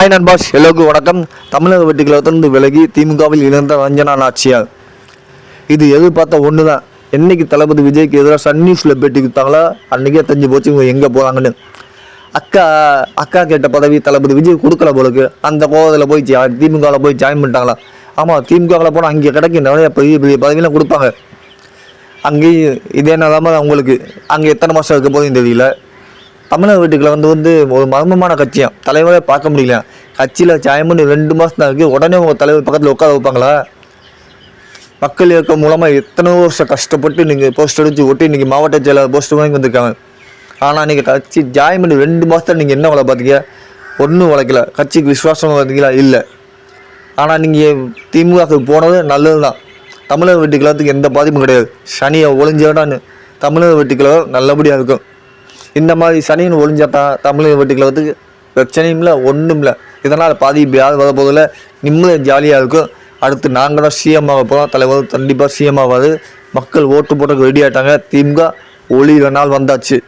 Hi நண்பாஸ், எல்லோருக்கும் வணக்கம். தமிழக வெட்டுக்களத்திலிருந்து விலகி திமுகவில் இணைந்த ரஞ்சனா நாச்சியார். இது எதிர்பார்த்த ஒன்று தான். என்னைக்கு தளபதி விஜய்க்கு எதிராக சன் நியூஸில் பேட்டி கொடுத்தாங்களோ அன்றைக்கே தெரிஞ்சு போச்சு இவங்க எங்கே போகிறாங்கன்னு. அக்கா கேட்ட பதவி தளபதி விஜய் கொடுக்கல போலுக்கு. அந்த கோவத்தில் போய் திமுகவில் போய் ஜாயின் பண்ணிட்டாங்களா? ஆமாம், திமுகவில் போனால் அங்கே கிடைக்கும் நிறைய பெரிய பெரிய பதவியெலாம் கொடுப்பாங்க. அங்கேயும் இதே நிலமை அவங்களுக்கு. அங்கே எத்தனை மாதம் இருக்க போதும் தெரியல. தமிழக வீட்டுக்களை வந்து ஒரு மர்மமான கட்சியாக தலைவரே பார்க்க முடியல. கட்சியில் ஜாயமன் 2 மாதம் தான் இருக்குது. உடனே உங்கள் தலைவர் பக்கத்தில் உட்கார வைப்பாங்களா? மக்கள் இயக்கம் மூலமாக எத்தனை வருஷம் கஷ்டப்பட்டு நீங்கள் போஸ்ட் அடித்து ஒட்டி இன்றைக்கி மாவட்ட செயலாளர் போஸ்ட் வாங்கி வந்திருக்காங்க. ஆனால் நீங்கள் கட்சி ஜாயமன் 2 மாதத்தில் நீங்கள் என்ன வேலை பார்த்தீங்க? ஒன்றும் உழைக்கல. கட்சிக்கு விசுவாசம் பார்த்தீங்களா? இல்லை. ஆனால் நீங்கள் திமுகவுக்கு போனது நல்லது தான். தமிழக வீட்டுக்களத்துக்கு எந்த பாதிப்பும் கிடையாது. சனியை ஒளிஞ்சாடான்னு தமிழக வீட்டுக்களை நல்லபடியாக இருக்கும். இந்த மாதிரி சனியின் ஒளிஞ்சாதான் தமிழக வெட்டுக்களத்துக்கு பிரச்சனையும் இல்லை, ஒன்றும் இல்லை. இதனால் பாதிப்பு யார் வர போதில் நிம்மதியாக ஜாலியாக இருக்கும். அடுத்து நாங்கள் தான் சிஎம் ஆக போகிறோம். தலைவர் கண்டிப்பாக சிஎம் ஆகாது. மக்கள் ஓட்டு போட்டு ரெடி ஆகிட்டாங்க. திமுக ஒளிர நாள் வந்தாச்சு.